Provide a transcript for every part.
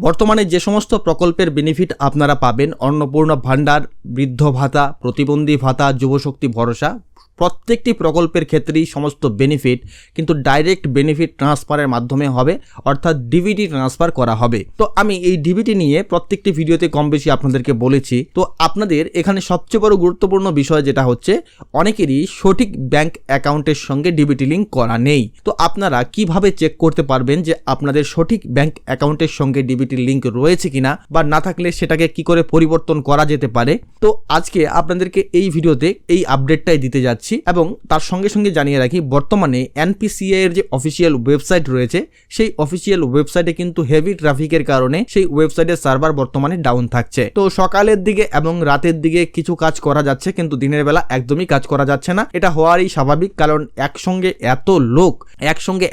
বর্তমানে যে সমস্ত প্রকল্পের বেনিফিট আপনারা পাবেন, অন্নপূর্ণা ভান্ডার, বৃদ্ধ ভাতা, প্রতিবন্ধী ভাতা, যুবশক্তি ভরসা, প্রত্যেকটি প্রকল্পের ক্ষেত্রেই সমস্ত বেনিফিট কিন্তু ডাইরেক্ট বেনিফিট ট্রান্সফারের মাধ্যমে হবে, অর্থাৎ ডিবিটি ট্রান্সফার করা হবে। তো আমি এই ডিবিটি নিয়ে প্রত্যেকটি ভিডিওতে কম বেশি আপনাদেরকে বলেছি। তো আপনাদের এখানে সবচেয়ে বড় গুরুত্বপূর্ণ বিষয় যেটা হচ্ছে, অনেকেরই সঠিক ব্যাংক অ্যাকাউন্টের সঙ্গে ডিবিটি লিঙ্ক করা নেই। তো আপনারা কিভাবে চেক করতে পারবেন যে আপনাদের সঠিক ব্যাংক অ্যাকাউন্টের সঙ্গে ডিবিটি লিঙ্ক রয়েছে কিনা, বা না থাকলে সেটাকে কি করে পরিবর্তন করা যেতে পারে। তো আজকে আপনাদেরকে এই ভিডিওতে এই আপডেটটাই দিতে যাচ্ছি, এবং তার সঙ্গে সঙ্গে জানিয়ে রাখি, বর্তমানে এনপিসিআই এর যে অফিসিয়াল ওয়েবসাইট রয়েছে, সেই অফিসিয়াল ওয়েবসাইটে কিন্তু হেভি ট্রাফিকের কারণে সেই ওয়েবসাইটের সার্ভার বর্তমানে ডাউন থাকছে। তো সকালের দিকে এবং রাতের দিকে কিছু কাজ করা যাচ্ছে, কিন্তু দিনের বেলা একদমই কাজ করা যাচ্ছে না। এটা হওয়ারই স্বাভাবিক, কারণ একসঙ্গে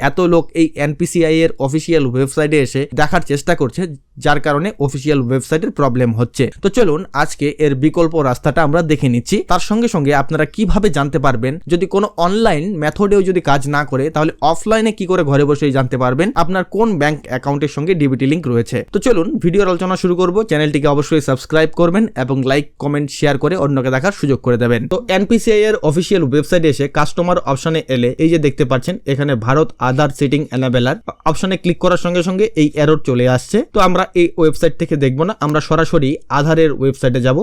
এত লোক এই এনপিসিআই এর অফিসিয়াল ওয়েবসাইটে এসে দেখার চেষ্টা করছে, যার কারণে অফিসিয়াল ওয়েবসাইটের প্রবলেম হচ্ছে। তো চলুন আজকে এর বিকল্প রাস্তাটা আমরা দেখে নিচ্ছি। তার সঙ্গে সঙ্গে আপনারা কিভাবে জানতে পারবেন, যদি কোনো অনলাইন মেথডেও যদি কাজ না করে, তাহলে অফলাইনে কি করে ঘরে বসেই জানতে পারবেন আপনার কোন ব্যাংক অ্যাকাউন্টের সঙ্গে ডিবিটি লিঙ্ক রয়েছে। তো চলুন ভিডিওর আলোচনা শুরু করব। চ্যানেলটিকে অবশ্যই সাবস্ক্রাইব করবেন এবং লাইক, কমেন্ট, শেয়ার করে অন্যকে দেখার সুযোগ করে দেবেন। তো এনপিসিআই এর অফিসিয়াল ওয়েবসাইটে এসে কাস্টমার অপশনে এলে এই যে দেখতে পাচ্ছেন, এখানে ভারত আধার সেটিং এনাবেলার অপশনে ক্লিক করার সঙ্গে সঙ্গে এই এরর চলে আসছে। তো আমরা এই ওয়েবসাইট থেকে দেখবো না, আমরা সরাসরি আধারের ওয়েবসাইটে যাব।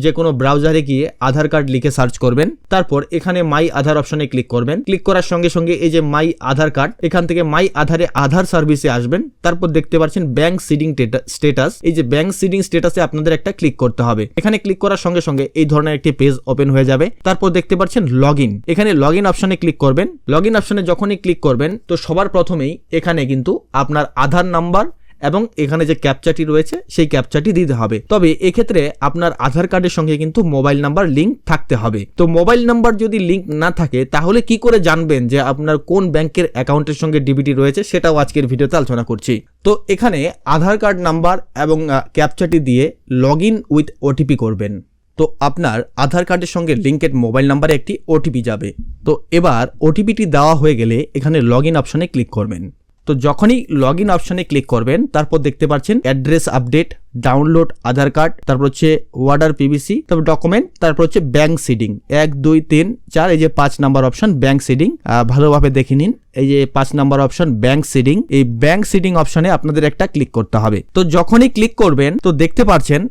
যে কোনো ব্রাউজারে গিয়ে আধার কার্ড লিখে সার্চ করবেন, তারপর এখানে মাই আধার অপশনে ক্লিক করবেন। ক্লিক করার সঙ্গে সঙ্গে এই যে মাই আধার কার্ড, এখান থেকে মাই আধারে আধার সার্ভিসে আসবেন। তারপর দেখতে পাচ্ছেন ব্যাংক সিডিং স্ট্যাটাস। এই যে ব্যাংক সিডিং স্ট্যাটাসে আপনাদের একটা ক্লিক করতে হবে। এখানে ক্লিক করার সঙ্গে সঙ্গে এই ধরনের একটি পেজ ওপেন হয়ে যাবে। তারপর দেখতে পাচ্ছেন লগইন, এখানে লগইন অপশনে ক্লিক করবেন। লগইন অপশনে যখনই ক্লিক করবেন, তো সবার প্রথমেই এখানে কিন্তু আপনার আধার নাম্বার এবং এখানে যে ক্যাপচাটি রয়েছে সেই ক্যাপচাটি দিতে হবে। তবে এক্ষেত্রে আপনার আধার কার্ডের সঙ্গে কিন্তু মোবাইল নাম্বার লিঙ্ক থাকতে হবে। তো মোবাইল নাম্বার যদি লিঙ্ক না থাকে, তাহলে কি করে জানবেন যে আপনার কোন ব্যাংকের অ্যাকাউন্টের সঙ্গে ডিবিটি রয়েছে, সেটাও আজকের ভিডিওতে আলোচনা করছি। তো এখানে আধার কার্ড নাম্বার এবং ক্যাপচাটি দিয়ে লগইন উইথ ওটিপি করবেন। তো আপনার আধার কার্ডের সঙ্গে লিঙ্কেড মোবাইল নাম্বারে একটি ওটিপি যাবে। তো এবার ওটিপিটি দেওয়া হয়ে গেলে এখানে লগইন অপশনে ক্লিক করবেন। তো যখনই লগইন অপশনে ক্লিক করবেন, তারপর দেখতে পাচ্ছেন অ্যাড্রেস আপডেট, ডাউনলোড আধার কার্ড, তারপর হচ্ছে ওয়াটার পিভিসি, তারপর ডকুমেন্ট, তারপর হচ্ছে ব্যাংক সিডিং 1 2 3 4, এই যে 5 নাম্বার অপশন ব্যাংক সিডিং। ভালোভাবে দেখে নিন, এই যে 5 নাম্বার অপশন ব্যাংক সিডিং। এই ব্যাংক সিডিং অপশনে আপনাদের একটা ক্লিক করতে হবে। তো যখনই ক্লিক করবেন, তো দেখতে পাচ্ছেন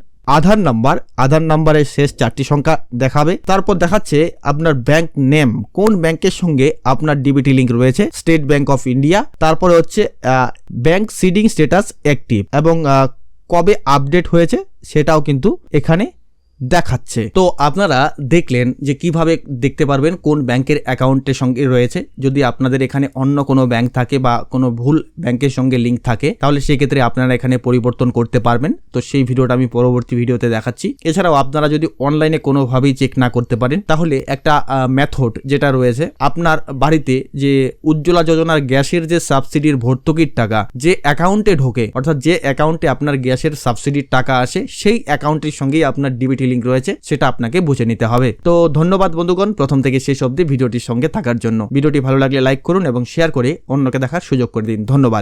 আধার নাম্বারের শেষ 4টি সংখ্যা দেখাবে। তারপর দেখাচ্ছে আপনার ব্যাংক নেম, কোন ব্যাংকের সঙ্গে আপনার ডিবিটি লিঙ্ক রয়েছে, স্টেট ব্যাংক অফ ইন্ডিয়া। তারপরে হচ্ছে ব্যাংক সিডিং স্ট্যাটাস অ্যাক্টিভ, এবং কবে আপডেট হয়েছে সেটাও কিন্তু এখানে দেখাচ্ছে। তো আপনারা দেখলেন যে কিভাবে দেখতে পারবেন কোন ব্যাংকের অ্যাকাউন্টের সঙ্গে রয়েছে। যদি আপনাদের এখানে অন্য কোনো ব্যাংক থাকে বা কোনো ভুল ব্যাংকের সঙ্গে লিঙ্ক থাকে, তাহলে সেই ক্ষেত্রে আপনারা এখানে পরিবর্তন করতে পারবেন। তো সেই ভিডিওটা আমি পরবর্তী ভিডিওতে দেখাচ্ছি। এছাড়াও আপনারা যদি অনলাইনে কোনোভাবেই চেক না করতে পারেন, তাহলে একটা মেথড যেটা রয়েছে, আপনার বাড়িতে যে উজ্জ্বলা যোজনার গ্যাসের যে সাবসিডির ভর্তুকির টাকা যে অ্যাকাউন্টে ঢোকে, অর্থাৎ যে অ্যাকাউন্টে আপনার গ্যাসের সাবসিডির টাকা আসে, সেই অ্যাকাউন্টের সঙ্গেই আপনার ডিবিটি লিঙ্ক রয়েছে, সেটা আপনাকে বুঝে নিতে হবে। তো ধন্যবাদ বন্ধুগণ, প্রথম থেকে শেষ অবধি ভিডিওটির সঙ্গে থাকার জন্য। ভিডিওটি ভালো লাগলে লাইক করুন এবং শেয়ার করে অন্যকে দেখার সুযোগ করে দিন। ধন্যবাদ।